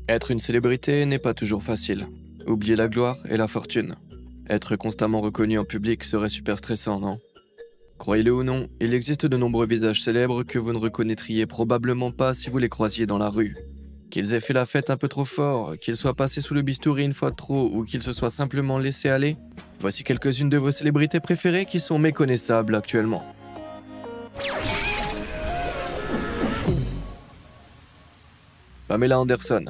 Être une célébrité n'est pas toujours facile. Oublier la gloire et la fortune. Être constamment reconnu en public serait super stressant, non? Croyez-le ou non, il existe de nombreux visages célèbres que vous ne reconnaîtriez probablement pas si vous les croisiez dans la rue. Qu'ils aient fait la fête un peu trop fort, qu'ils soient passés sous le bistouri une fois de trop ou qu'ils se soient simplement laissés aller, voici quelques-unes de vos célébrités préférées qui sont méconnaissables actuellement. Pamela Anderson.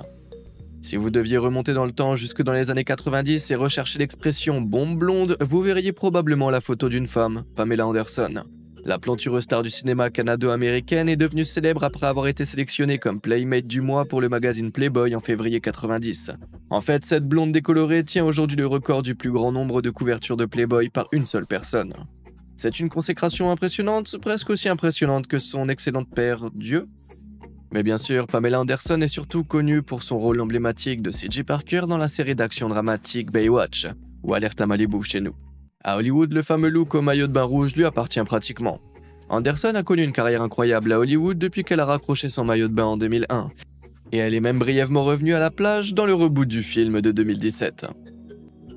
Si vous deviez remonter dans le temps jusque dans les années 90 et rechercher l'expression bombe blonde, vous verriez probablement la photo d'une femme, Pamela Anderson. La plantureuse star du cinéma canado-américaine est devenue célèbre après avoir été sélectionnée comme Playmate du mois pour le magazine Playboy en février 90. En fait, cette blonde décolorée tient aujourd'hui le record du plus grand nombre de couvertures de Playboy par une seule personne. C'est une consécration impressionnante, presque aussi impressionnante que son excellente père, Dieu. Mais bien sûr, Pamela Anderson est surtout connue pour son rôle emblématique de C.J. Parker dans la série d'action dramatique Baywatch, ou Alerte à Malibu chez nous. À Hollywood, le fameux look au maillot de bain rouge lui appartient pratiquement. Anderson a connu une carrière incroyable à Hollywood depuis qu'elle a raccroché son maillot de bain en 2001. Et elle est même brièvement revenue à la plage dans le reboot du film de 2017.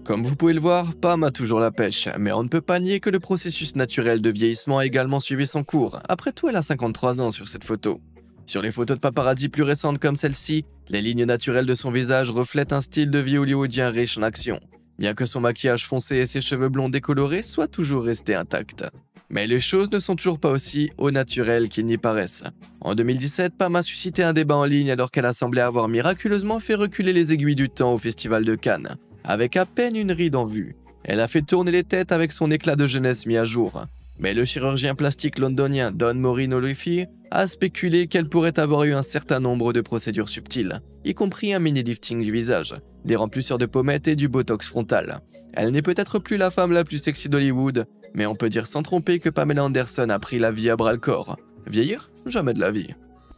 Comme vous pouvez le voir, Pam a toujours la pêche, mais on ne peut pas nier que le processus naturel de vieillissement a également suivi son cours. Après tout, elle a 53 ans sur cette photo. Sur les photos de paparazzi plus récentes comme celle-ci, les lignes naturelles de son visage reflètent un style de vie hollywoodien riche en action, bien que son maquillage foncé et ses cheveux blonds décolorés soient toujours restés intacts. Mais les choses ne sont toujours pas aussi au naturel qu'ils n'y paraissent. En 2017, Pam a suscité un débat en ligne alors qu'elle a semblé avoir miraculeusement fait reculer les aiguilles du temps au Festival de Cannes. Avec à peine une ride en vue, elle a fait tourner les têtes avec son éclat de jeunesse mis à jour. Mais le chirurgien plastique londonien Don Maureen O'Leary a spéculé qu'elle pourrait avoir eu un certain nombre de procédures subtiles, y compris un mini-lifting du visage, des remplisseurs de pommettes et du botox frontal. Elle n'est peut-être plus la femme la plus sexy d'Hollywood, mais on peut dire sans tromper que Pamela Anderson a pris la vie à bras-le-corps. Vieillir? Jamais de la vie.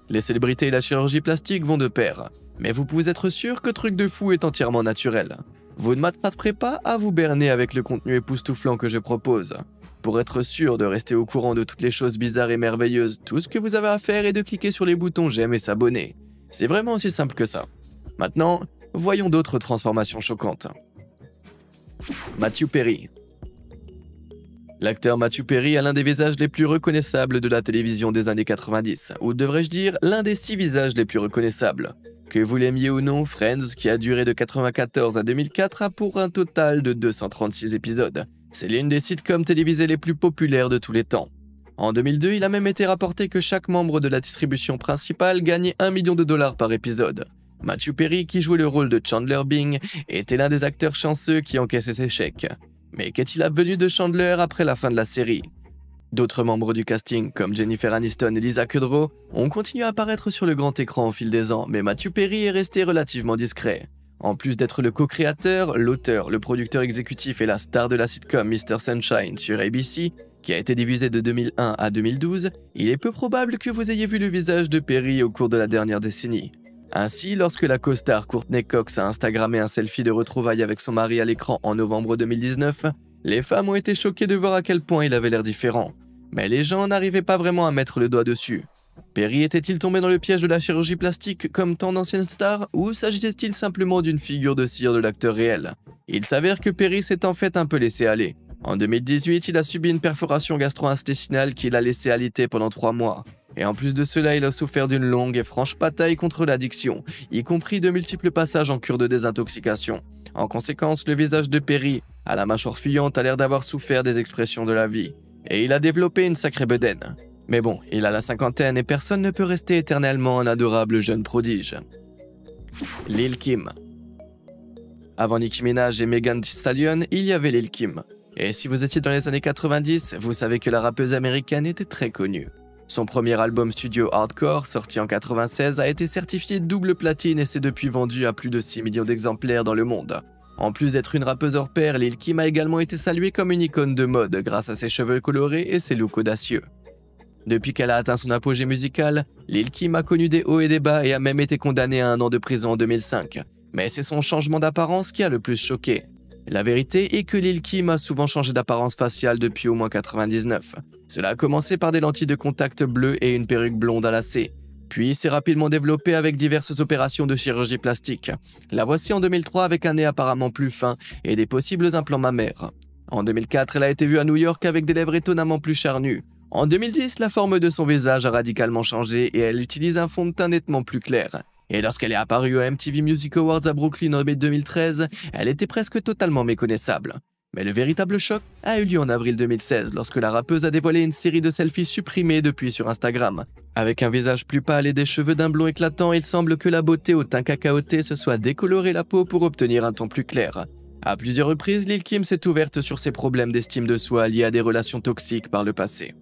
Les célébrités et la chirurgie plastique vont de pair, mais vous pouvez être sûr que Truc de Fou est entièrement naturel. Vous ne m'attraperez pas à vous berner avec le contenu époustouflant que je propose. Pour être sûr de rester au courant de toutes les choses bizarres et merveilleuses, tout ce que vous avez à faire est de cliquer sur les boutons j'aime et s'abonner. C'est vraiment aussi simple que ça. Maintenant, voyons d'autres transformations choquantes. Matthew Perry. L'acteur Matthew Perry a l'un des visages les plus reconnaissables de la télévision des années 90, ou devrais-je dire l'un des 6 visages les plus reconnaissables. Que vous l'aimiez ou non, Friends, qui a duré de 1994 à 2004, a pour un total de 236 épisodes. C'est l'une des sitcoms télévisées les plus populaires de tous les temps. En 2002, il a même été rapporté que chaque membre de la distribution principale gagnait $1 million par épisode. Matthew Perry, qui jouait le rôle de Chandler Bing, était l'un des acteurs chanceux qui encaissait ses chèques. Mais qu'est-il advenu de Chandler après la fin de la série? D'autres membres du casting, comme Jennifer Aniston et Lisa Kudrow, ont continué à apparaître sur le grand écran au fil des ans, mais Matthew Perry est resté relativement discret. En plus d'être le co-créateur, l'auteur, le producteur exécutif et la star de la sitcom Mr. Sunshine sur ABC, qui a été diffusée de 2001 à 2012, il est peu probable que vous ayez vu le visage de Perry au cours de la dernière décennie. Ainsi, lorsque la co-star Courtney Cox a instagrammé un selfie de retrouvailles avec son mari à l'écran en novembre 2019, les femmes ont été choquées de voir à quel point il avait l'air différent. Mais les gens n'arrivaient pas vraiment à mettre le doigt dessus. Perry était-il tombé dans le piège de la chirurgie plastique comme tant d'anciennes stars, ou s'agissait-il simplement d'une figure de cire de l'acteur réel? Il s'avère que Perry s'est en fait un peu laissé aller. En 2018, il a subi une perforation gastro-intestinale qui l'a laissé alité pendant 3 mois. Et en plus de cela, il a souffert d'une longue et franche bataille contre l'addiction, y compris de multiples passages en cure de désintoxication. En conséquence, le visage de Perry, à la mâchoire fuyante, a l'air d'avoir souffert des expressions de la vie. Et il a développé une sacrée bedaine. Mais bon, il a la cinquantaine et personne ne peut rester éternellement un adorable jeune prodige. Lil Kim. Avant Nicki Minaj et Megan Thee Stallion, il y avait Lil Kim. Et si vous étiez dans les années 90, vous savez que la rappeuse américaine était très connue. Son premier album studio hardcore, sorti en 96, a été certifié double platine et s'est depuis vendu à plus de 6 millions d'exemplaires dans le monde. En plus d'être une rappeuse hors pair, Lil Kim a également été saluée comme une icône de mode grâce à ses cheveux colorés et ses looks audacieux. Depuis qu'elle a atteint son apogée musical, Lil Kim a connu des hauts et des bas et a même été condamnée à 1 an de prison en 2005. Mais c'est son changement d'apparence qui a le plus choqué. La vérité est que Lil Kim a souvent changé d'apparence faciale depuis au moins 99. Cela a commencé par des lentilles de contact bleues et une perruque blonde à lacets. Puis s'est rapidement développée avec diverses opérations de chirurgie plastique. La voici en 2003 avec un nez apparemment plus fin et des possibles implants mammaires. En 2004, elle a été vue à New York avec des lèvres étonnamment plus charnues. En 2010, la forme de son visage a radicalement changé et elle utilise un fond de teint nettement plus clair. Et lorsqu'elle est apparue aux MTV Music Awards à Brooklyn en mai 2013, elle était presque totalement méconnaissable. Mais le véritable choc a eu lieu en avril 2016 lorsque la rappeuse a dévoilé une série de selfies supprimés depuis sur Instagram. Avec un visage plus pâle et des cheveux d'un blond éclatant, il semble que la beauté au teint cacaoté se soit décoloré la peau pour obtenir un ton plus clair. À plusieurs reprises, Lil Kim s'est ouverte sur ses problèmes d'estime de soi liés à des relations toxiques par le passé.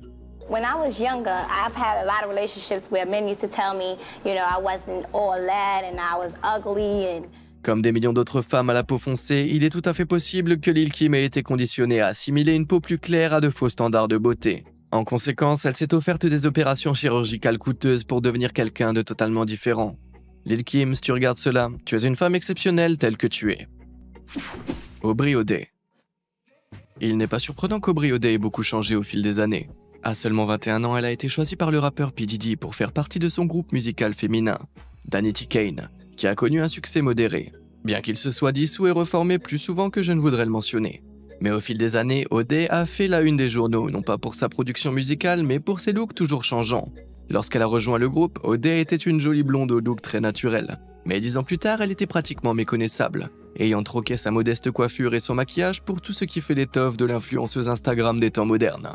When I was younger, I've had a lot of relationships where men used to tell me, I wasn't all that and I was ugly and... Comme des millions d'autres femmes à la peau foncée, il est tout à fait possible que Lil Kim ait été conditionnée à assimiler une peau plus claire à de faux standards de beauté. En conséquence, elle s'est offerte des opérations chirurgicales coûteuses pour devenir quelqu'un de totalement différent. Lil Kim, si tu regardes cela, tu es une femme exceptionnelle telle que tu es. Aubrey O'Day. Il n'est pas surprenant qu'Aubrey O'Day ait beaucoup changé au fil des années. À seulement 21 ans, elle a été choisie par le rappeur P. Diddy pour faire partie de son groupe musical féminin, Danity Kane, qui a connu un succès modéré, bien qu'il se soit dissous et reformé plus souvent que je ne voudrais le mentionner. Mais au fil des années, O'Day a fait la une des journaux, non pas pour sa production musicale, mais pour ses looks toujours changeants. Lorsqu'elle a rejoint le groupe, O'Day était une jolie blonde au look très naturel. Mais 10 ans plus tard, elle était pratiquement méconnaissable, ayant troqué sa modeste coiffure et son maquillage pour tout ce qui fait l'étoffe de l'influenceuse Instagram des temps modernes.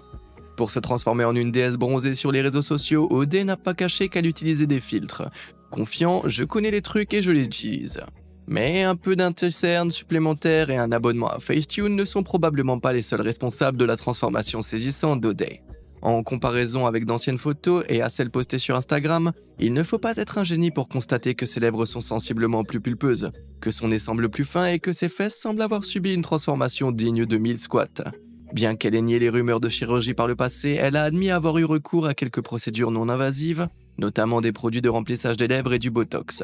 Pour se transformer en une déesse bronzée sur les réseaux sociaux, O'Day n'a pas caché qu'elle utilisait des filtres. Confiant, je connais les trucs et je les utilise. Mais un peu d'intercerne supplémentaire et un abonnement à Facetune ne sont probablement pas les seuls responsables de la transformation saisissante d'O'Day. En comparaison avec d'anciennes photos et à celles postées sur Instagram, il ne faut pas être un génie pour constater que ses lèvres sont sensiblement plus pulpeuses, que son nez semble plus fin et que ses fesses semblent avoir subi une transformation digne de 1000 squats. Bien qu'elle ait nié les rumeurs de chirurgie par le passé, elle a admis avoir eu recours à quelques procédures non invasives, notamment des produits de remplissage des lèvres et du botox.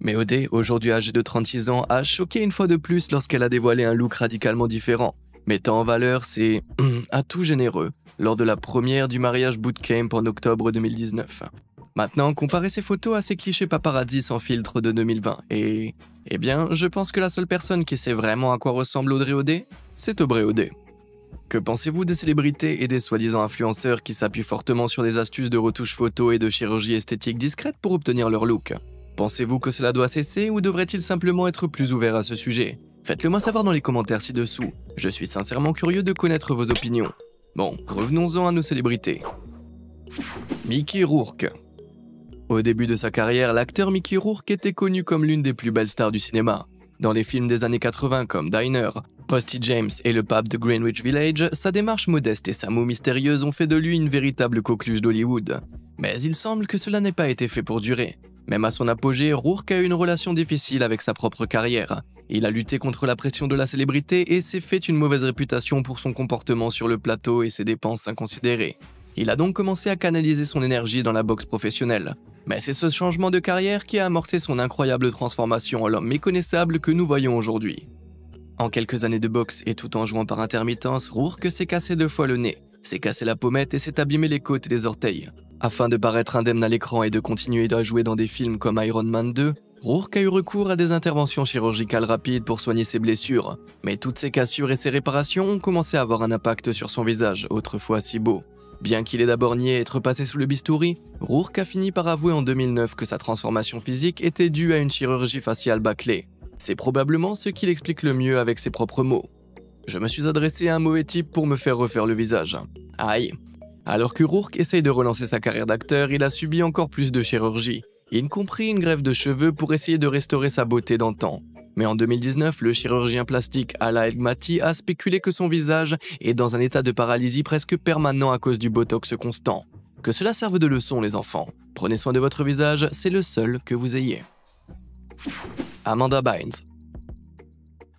Mais O'Day, aujourd'hui âgée de 36 ans, a choqué une fois de plus lorsqu'elle a dévoilé un look radicalement différent, mettant en valeur ses atouts généreux lors de la première du mariage bootcamp en octobre 2019. Maintenant, comparez ces photos à ces clichés paparazzi sans filtre de 2020 et... Eh bien, je pense que la seule personne qui sait vraiment à quoi ressemble Audrey O'Day, c'est Aubrey O'Day. Que pensez-vous des célébrités et des soi-disant influenceurs qui s'appuient fortement sur des astuces de retouche photo et de chirurgie esthétique discrète pour obtenir leur look? Pensez-vous que cela doit cesser ou devrait-il simplement être plus ouvert à ce sujet? Faites-le moi savoir dans les commentaires ci-dessous. Je suis sincèrement curieux de connaître vos opinions. Bon, revenons-en à nos célébrités. Mickey Rourke. Au début de sa carrière, l'acteur Mickey Rourke était connu comme l'une des plus belles stars du cinéma. Dans les films des années 80 comme Diner, Rusty James et Le Pape de Greenwich Village, sa démarche modeste et sa moue mystérieuse ont fait de lui une véritable coqueluche d'Hollywood. Mais il semble que cela n'ait pas été fait pour durer. Même à son apogée, Rourke a eu une relation difficile avec sa propre carrière. Il a lutté contre la pression de la célébrité et s'est fait une mauvaise réputation pour son comportement sur le plateau et ses dépenses inconsidérées. Il a donc commencé à canaliser son énergie dans la boxe professionnelle. Mais c'est ce changement de carrière qui a amorcé son incroyable transformation en l'homme méconnaissable que nous voyons aujourd'hui. En quelques années de boxe et tout en jouant par intermittence, Rourke s'est cassé 2 fois le nez, s'est cassé la pommette et s'est abîmé les côtes et les orteils. Afin de paraître indemne à l'écran et de continuer à jouer dans des films comme Iron Man 2, Rourke a eu recours à des interventions chirurgicales rapides pour soigner ses blessures. Mais toutes ces cassures et ces réparations ont commencé à avoir un impact sur son visage, autrefois si beau. Bien qu'il ait d'abord nié être passé sous le bistouri, Rourke a fini par avouer en 2009 que sa transformation physique était due à une chirurgie faciale bâclée. C'est probablement ce qu'il explique le mieux avec ses propres mots. « Je me suis adressé à un mauvais type pour me faire refaire le visage. Aïe !» Alors que Rourke essaye de relancer sa carrière d'acteur, il a subi encore plus de chirurgie, y compris une greffe de cheveux pour essayer de restaurer sa beauté d'antan. Mais en 2019, le chirurgien plastique Ala Elgmati a spéculé que son visage est dans un état de paralysie presque permanent à cause du botox constant. Que cela serve de leçon, les enfants. Prenez soin de votre visage, c'est le seul que vous ayez. Amanda Bynes.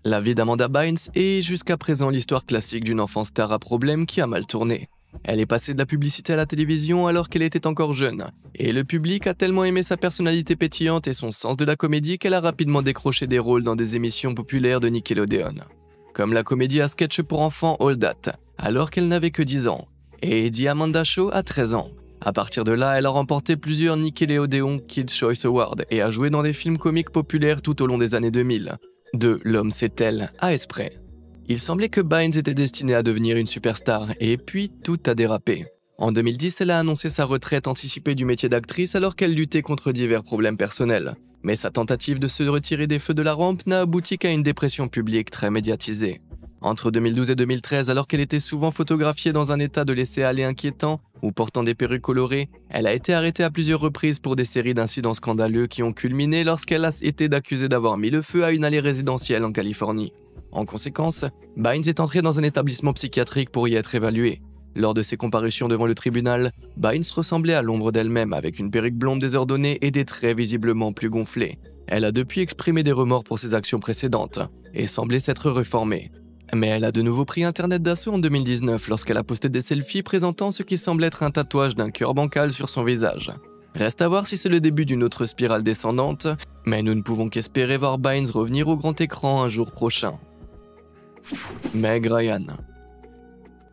La vie d'Amanda Bynes est jusqu'à présent l'histoire classique d'une enfant star à problème qui a mal tourné. Elle est passée de la publicité à la télévision alors qu'elle était encore jeune, et le public a tellement aimé sa personnalité pétillante et son sens de la comédie qu'elle a rapidement décroché des rôles dans des émissions populaires de Nickelodeon. Comme la comédie à sketch pour enfants All That, alors qu'elle n'avait que 10 ans, et The Amanda Show à 13 ans. À partir de là, elle a remporté plusieurs Nickelodeon Kids' Choice Awards et a joué dans des films comiques populaires tout au long des années 2000. De L'homme c'est elle à Esprit. Il semblait que Bynes était destinée à devenir une superstar, et puis tout a dérapé. En 2010, elle a annoncé sa retraite anticipée du métier d'actrice alors qu'elle luttait contre divers problèmes personnels. Mais sa tentative de se retirer des feux de la rampe n'a abouti qu'à une dépression publique très médiatisée. Entre 2012 et 2013, alors qu'elle était souvent photographiée dans un état de laisser-aller inquiétant ou portant des perruques colorées, elle a été arrêtée à plusieurs reprises pour des séries d'incidents scandaleux qui ont culminé lorsqu'elle a été accusée d'avoir mis le feu à une allée résidentielle en Californie. En conséquence, Bynes est entrée dans un établissement psychiatrique pour y être évaluée. Lors de ses comparutions devant le tribunal, Bynes ressemblait à l'ombre d'elle-même avec une perruque blonde désordonnée et des traits visiblement plus gonflés. Elle a depuis exprimé des remords pour ses actions précédentes et semblait s'être reformée. Mais elle a de nouveau pris Internet d'assaut en 2019 lorsqu'elle a posté des selfies présentant ce qui semble être un tatouage d'un cœur bancal sur son visage. Reste à voir si c'est le début d'une autre spirale descendante, mais nous ne pouvons qu'espérer voir Bynes revenir au grand écran un jour prochain. Meg Ryan.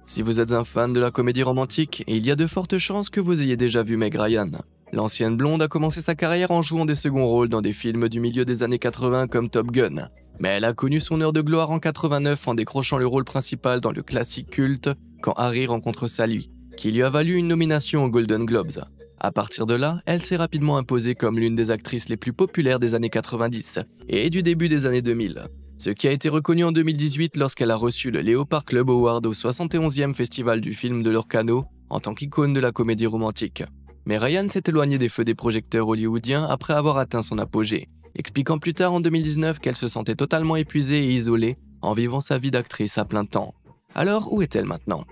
Si vous êtes un fan de la comédie romantique, il y a de fortes chances que vous ayez déjà vu Meg Ryan. L'ancienne blonde a commencé sa carrière en jouant des seconds rôles dans des films du milieu des années 80 comme Top Gun. Mais elle a connu son heure de gloire en 89 en décrochant le rôle principal dans le classique culte Quand Harry rencontre Sally, qui lui a valu une nomination aux Golden Globes. À partir de là, elle s'est rapidement imposée comme l'une des actrices les plus populaires des années 90 et du début des années 2000. Ce qui a été reconnu en 2018 lorsqu'elle a reçu le Leopard Club Award au 71e Festival du film de Locarno en tant qu'icône de la comédie romantique. Mais Ryan s'est éloignée des feux des projecteurs hollywoodiens après avoir atteint son apogée, expliquant plus tard en 2019 qu'elle se sentait totalement épuisée et isolée en vivant sa vie d'actrice à plein temps. Alors où est-elle maintenant ?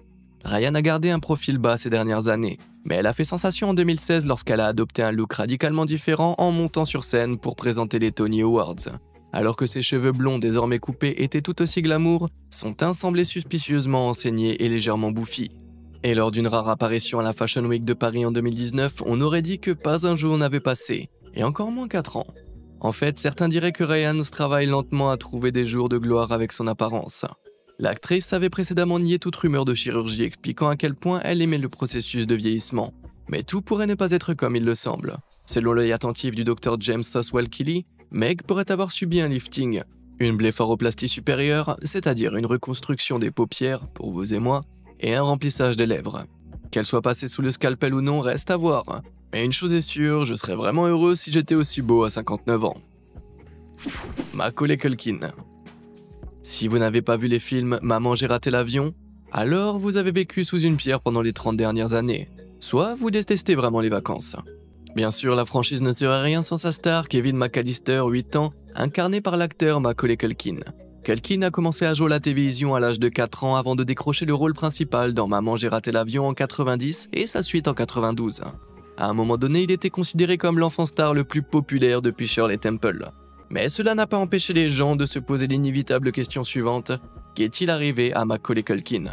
Ryan a gardé un profil bas ces dernières années, mais elle a fait sensation en 2016 lorsqu'elle a adopté un look radicalement différent en montant sur scène pour présenter les Tony Awards. Alors que ses cheveux blonds désormais coupés étaient tout aussi glamour, son teint semblait suspicieusement ensaigné et légèrement bouffi. Et lors d'une rare apparition à la Fashion Week de Paris en 2019, on aurait dit que pas un jour n'avait passé, et encore moins 4 ans. En fait, certains diraient que Ryan travaille lentement à trouver des jours de gloire avec son apparence. L'actrice avait précédemment nié toute rumeur de chirurgie expliquant à quel point elle aimait le processus de vieillissement. Mais tout pourrait ne pas être comme il le semble. Selon l'œil attentif du Dr James Soswell-Kelly, Meg pourrait avoir subi un lifting, une blépharoplastie supérieure, c'est-à-dire une reconstruction des paupières, pour vous et moi, et un remplissage des lèvres. Qu'elle soit passée sous le scalpel ou non reste à voir. Mais une chose est sûre, je serais vraiment heureux si j'étais aussi beau à 59 ans. Macaulay Culkin. Si vous n'avez pas vu les films Maman j'ai raté l'avion, alors vous avez vécu sous une pierre pendant les 30 dernières années. Soit vous détestez vraiment les vacances. Bien sûr, la franchise ne serait rien sans sa star, Kevin McAllister, 8 ans, incarné par l'acteur Macaulay Culkin. Culkin a commencé à jouer à la télévision à l'âge de 4 ans avant de décrocher le rôle principal dans Maman j'ai raté l'avion en 90 et sa suite en 92. À un moment donné, il était considéré comme l'enfant star le plus populaire depuis Shirley Temple. Mais cela n'a pas empêché les gens de se poser l'inévitable question suivante, qu'est-il arrivé à Macaulay Culkin ?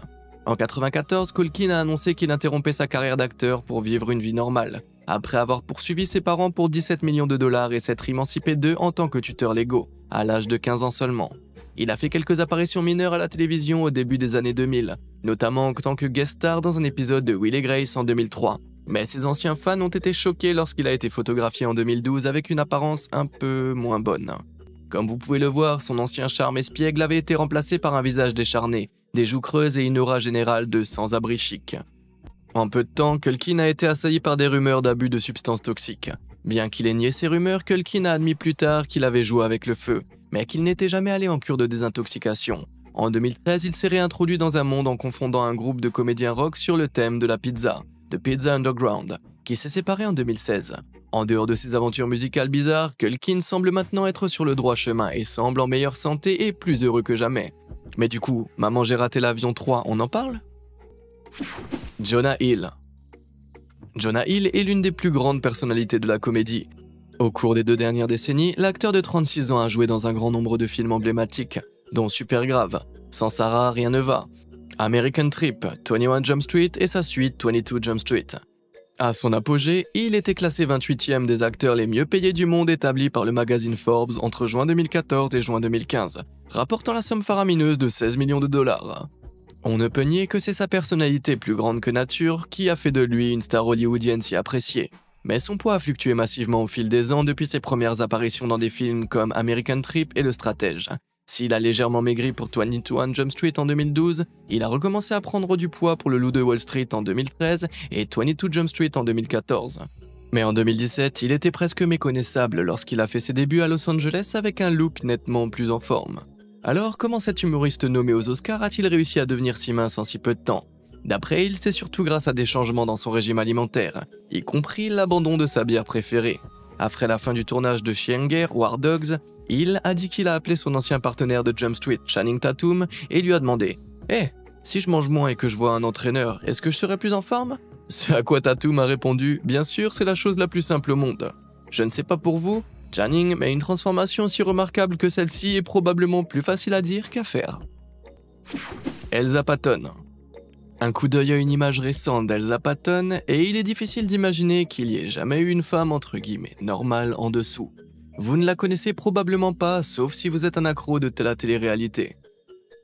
En 94, Culkin a annoncé qu'il interrompait sa carrière d'acteur pour vivre une vie normale, après avoir poursuivi ses parents pour 17 millions de dollars et s'être émancipé d'eux en tant que tuteur légaux, à l'âge de 15 ans seulement. Il a fait quelques apparitions mineures à la télévision au début des années 2000, notamment en tant que guest star dans un épisode de Will et Grace en 2003. Mais ses anciens fans ont été choqués lorsqu'il a été photographié en 2012 avec une apparence un peu moins bonne. Comme vous pouvez le voir, son ancien charme espiègle avait été remplacé par un visage décharné, des joues creuses et une aura générale de sans-abri chic. En peu de temps, Culkin a été assailli par des rumeurs d'abus de substances toxiques. Bien qu'il ait nié ces rumeurs, Culkin a admis plus tard qu'il avait joué avec le feu, mais qu'il n'était jamais allé en cure de désintoxication. En 2013, il s'est réintroduit dans un monde en confondant un groupe de comédiens rock sur le thème de la pizza, de Pizza Underground, qui s'est séparé en 2016. En dehors de ses aventures musicales bizarres, Culkin semble maintenant être sur le droit chemin et semble en meilleure santé et plus heureux que jamais. Mais du coup, Maman j'ai raté l'avion 3, on en parle ? Jonah Hill. Jonah Hill est l'une des plus grandes personnalités de la comédie. Au cours des 2 dernières décennies, l'acteur de 36 ans a joué dans un grand nombre de films emblématiques, dont Supergrave, Sans Sarah, rien ne va, American Trip, 21 Jump Street et sa suite 22 Jump Street. À son apogée, il était classé 28e des acteurs les mieux payés du monde établi par le magazine Forbes entre juin 2014 et juin 2015, rapportant la somme faramineuse de 16 millions de dollars. On ne peut nier que c'est sa personnalité plus grande que nature qui a fait de lui une star hollywoodienne si appréciée. Mais son poids a fluctué massivement au fil des ans depuis ses premières apparitions dans des films comme American Trip et Le Stratège. S'il a légèrement maigri pour 21 Jump Street en 2012, il a recommencé à prendre du poids pour Le Loup de Wall Street en 2013 et 22 Jump Street en 2014. Mais en 2017, il était presque méconnaissable lorsqu'il a fait ses débuts à Los Angeles avec un look nettement plus en forme. Alors, comment cet humoriste nommé aux Oscars a-t-il réussi à devenir si mince en si peu de temps? D'après il, c'est surtout grâce à des changements dans son régime alimentaire, y compris l'abandon de sa bière préférée. Après la fin du tournage de Chien de guerre, War Dogs, il a dit qu'il a appelé son ancien partenaire de Jump Street, Channing Tatum, et lui a demandé « Hey, si je mange moins et que je vois un entraîneur, est-ce que je serai plus en forme ?» Ce à quoi Tatum a répondu « Bien sûr, c'est la chose la plus simple au monde. Je ne sais pas pour vous, Channing, mais une transformation aussi remarquable que celle-ci est probablement plus facile à dire qu'à faire. » Elsa Patton. Un coup d'œil à une image récente d'Elsa Patton, et il est difficile d'imaginer qu'il y ait jamais eu une femme entre guillemets normale en dessous. Vous ne la connaissez probablement pas, sauf si vous êtes un accro de la télé-réalité.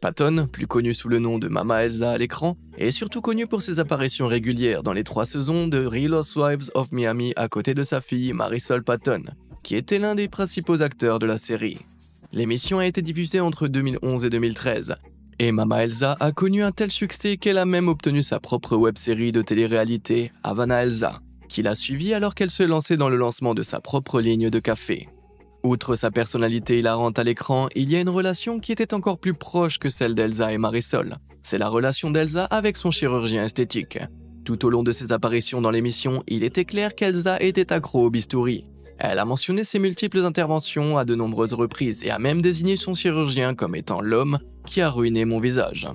Patton, plus connue sous le nom de Mama Elsa à l'écran, est surtout connue pour ses apparitions régulières dans les 3 saisons de Real Housewives of Miami à côté de sa fille Marisol Patton, qui était l'un des principaux acteurs de la série. L'émission a été diffusée entre 2011 et 2013, et Mama Elsa a connu un tel succès qu'elle a même obtenu sa propre web-série de télé-réalité, Havana Elsa, qui l'a suivie alors qu'elle se lançait dans le lancement de sa propre ligne de café. Outre sa personnalité hilarante à l'écran, il y a une relation qui était encore plus proche que celle d'Elsa et Marisol. C'est la relation d'Elsa avec son chirurgien esthétique. Tout au long de ses apparitions dans l'émission, il était clair qu'Elsa était accro au bistouri. Elle a mentionné ses multiples interventions à de nombreuses reprises et a même désigné son chirurgien comme étant l'homme qui a ruiné mon visage.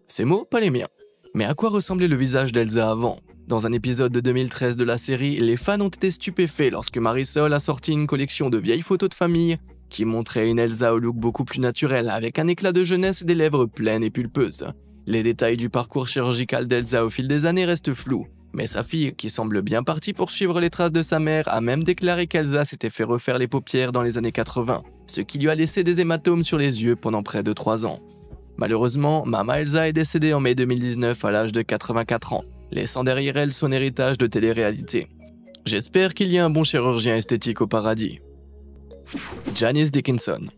Ces mots, pas les miens. Mais à quoi ressemblait le visage d'Elsa avant ? Dans un épisode de 2013 de la série, les fans ont été stupéfaits lorsque Marisol a sorti une collection de vieilles photos de famille qui montraient une Elsa au look beaucoup plus naturel, avec un éclat de jeunesse et des lèvres pleines et pulpeuses. Les détails du parcours chirurgical d'Elsa au fil des années restent flous, mais sa fille, qui semble bien partie pour suivre les traces de sa mère, a même déclaré qu'Elsa s'était fait refaire les paupières dans les années 80, ce qui lui a laissé des hématomes sur les yeux pendant près de 3 ans. Malheureusement, Mama Elsa est décédée en mai 2019 à l'âge de 84 ans, laissant derrière elle son héritage de télé-réalité. J'espère qu'il y a un bon chirurgien esthétique au paradis. Janice Dickinson.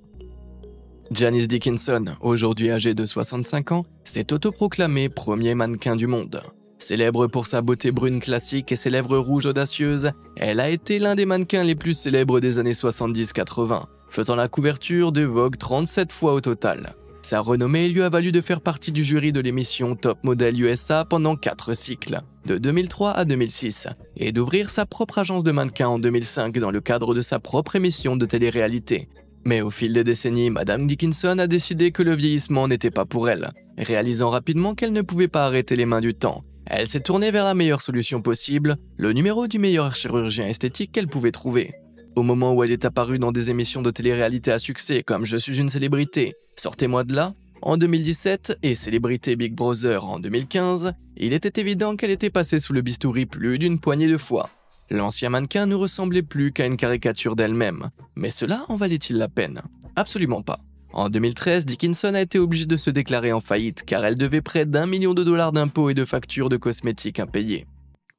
Janice Dickinson, aujourd'hui âgée de 65 ans, s'est autoproclamée premier mannequin du monde. Célèbre pour sa beauté brune classique et ses lèvres rouges audacieuses, elle a été l'un des mannequins les plus célèbres des années 70-80, faisant la couverture de Vogue 37 fois au total. Sa renommée lui a valu de faire partie du jury de l'émission Top Model USA pendant 4 cycles, de 2003 à 2006, et d'ouvrir sa propre agence de mannequins en 2005 dans le cadre de sa propre émission de télé-réalité. Mais au fil des décennies, Madame Dickinson a décidé que le vieillissement n'était pas pour elle, réalisant rapidement qu'elle ne pouvait pas arrêter les mains du temps. Elle s'est tournée vers la meilleure solution possible, le numéro du meilleur chirurgien esthétique qu'elle pouvait trouver. Au moment où elle est apparue dans des émissions de télé-réalité à succès comme Je suis une célébrité, Sortez-moi de là, en 2017 et Célébrité Big Brother en 2015, il était évident qu'elle était passée sous le bistouri plus d'une poignée de fois. L'ancien mannequin ne ressemblait plus qu'à une caricature d'elle-même, mais cela en valait-il la peine? Absolument pas. En 2013, Dickinson a été obligée de se déclarer en faillite car elle devait près d'$1 million d'impôts et de factures de cosmétiques impayées.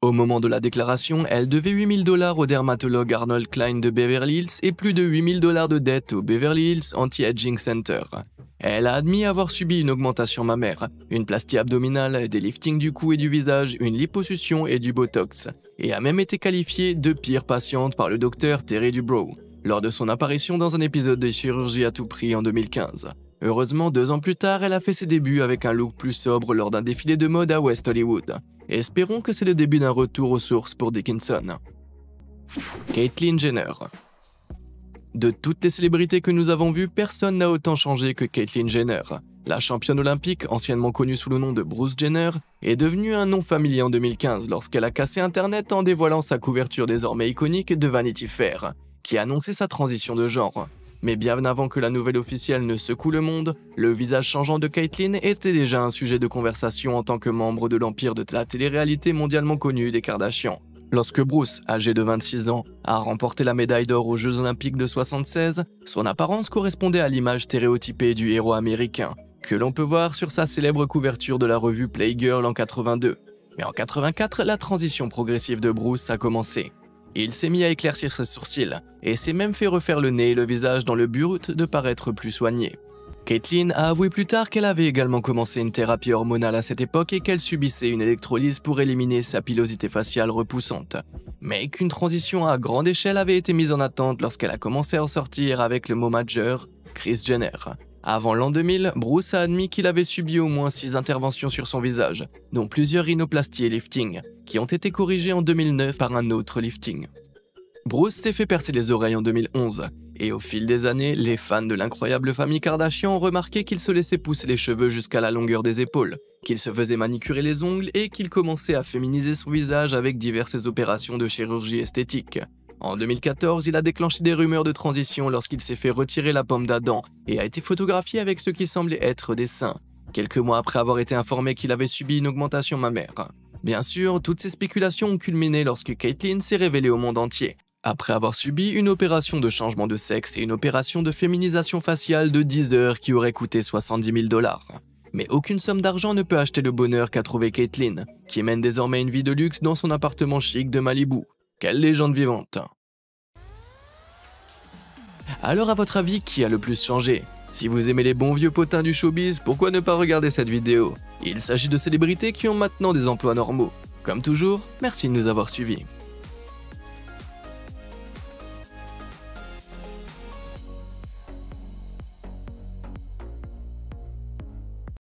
Au moment de la déclaration, elle devait $8 000 au dermatologue Arnold Klein de Beverly Hills et plus de $8 000 de dettes au Beverly Hills Anti-Aging Center. Elle a admis avoir subi une augmentation mammaire, une plastie abdominale, des liftings du cou et du visage, une liposuction et du botox, et a même été qualifiée de pire patiente par le docteur Terry Dubrow, lors de son apparition dans un épisode de Chirurgie à tout prix en 2015. Heureusement, 2 ans plus tard, elle a fait ses débuts avec un look plus sobre lors d'un défilé de mode à West Hollywood. Espérons que c'est le début d'un retour aux sources pour Dickinson. Caitlyn Jenner. De toutes les célébrités que nous avons vues, personne n'a autant changé que Caitlyn Jenner. La championne olympique, anciennement connue sous le nom de Bruce Jenner, est devenue un nom familier en 2015 lorsqu'elle a cassé Internet en dévoilant sa couverture désormais iconique de Vanity Fair, qui annonçait sa transition de genre. Mais bien avant que la nouvelle officielle ne secoue le monde, le visage changeant de Caitlyn était déjà un sujet de conversation en tant que membre de l'empire de la télé-réalité mondialement connue des Kardashians. Lorsque Bruce, âgé de 26 ans, a remporté la médaille d'or aux Jeux Olympiques de 1976, son apparence correspondait à l'image stéréotypée du héros américain, que l'on peut voir sur sa célèbre couverture de la revue Playgirl en 82. Mais en 84, la transition progressive de Bruce a commencé. Il s'est mis à éclaircir ses sourcils et s'est même fait refaire le nez et le visage dans le but de paraître plus soigné. Caitlyn a avoué plus tard qu'elle avait également commencé une thérapie hormonale à cette époque et qu'elle subissait une électrolyse pour éliminer sa pilosité faciale repoussante. Mais qu'une transition à grande échelle avait été mise en attente lorsqu'elle a commencé à en sortir avec le momager Kris Jenner. Avant l'an 2000, Bruce a admis qu'il avait subi au moins 6 interventions sur son visage, dont plusieurs rhinoplasties et liftings, qui ont été corrigées en 2009 par un autre lifting. Bruce s'est fait percer les oreilles en 2011, et au fil des années, les fans de l'incroyable famille Kardashian ont remarqué qu'il se laissait pousser les cheveux jusqu'à la longueur des épaules, qu'il se faisait manicurer les ongles et qu'il commençait à féminiser son visage avec diverses opérations de chirurgie esthétique. En 2014, il a déclenché des rumeurs de transition lorsqu'il s'est fait retirer la pomme d'Adam et a été photographié avec ce qui semblait être des seins, quelques mois après avoir été informé qu'il avait subi une augmentation mammaire. Bien sûr, toutes ces spéculations ont culminé lorsque Caitlyn s'est révélée au monde entier, après avoir subi une opération de changement de sexe et une opération de féminisation faciale de 10 heures qui aurait coûté 70 000 $. Mais aucune somme d'argent ne peut acheter le bonheur qu'a trouvé Caitlyn, qui mène désormais une vie de luxe dans son appartement chic de Malibu. Quelle légende vivante! Alors à votre avis, qui a le plus changé? Si vous aimez les bons vieux potins du showbiz, pourquoi ne pas regarder cette vidéo? Il s'agit de célébrités qui ont maintenant des emplois normaux. Comme toujours, merci de nous avoir suivis.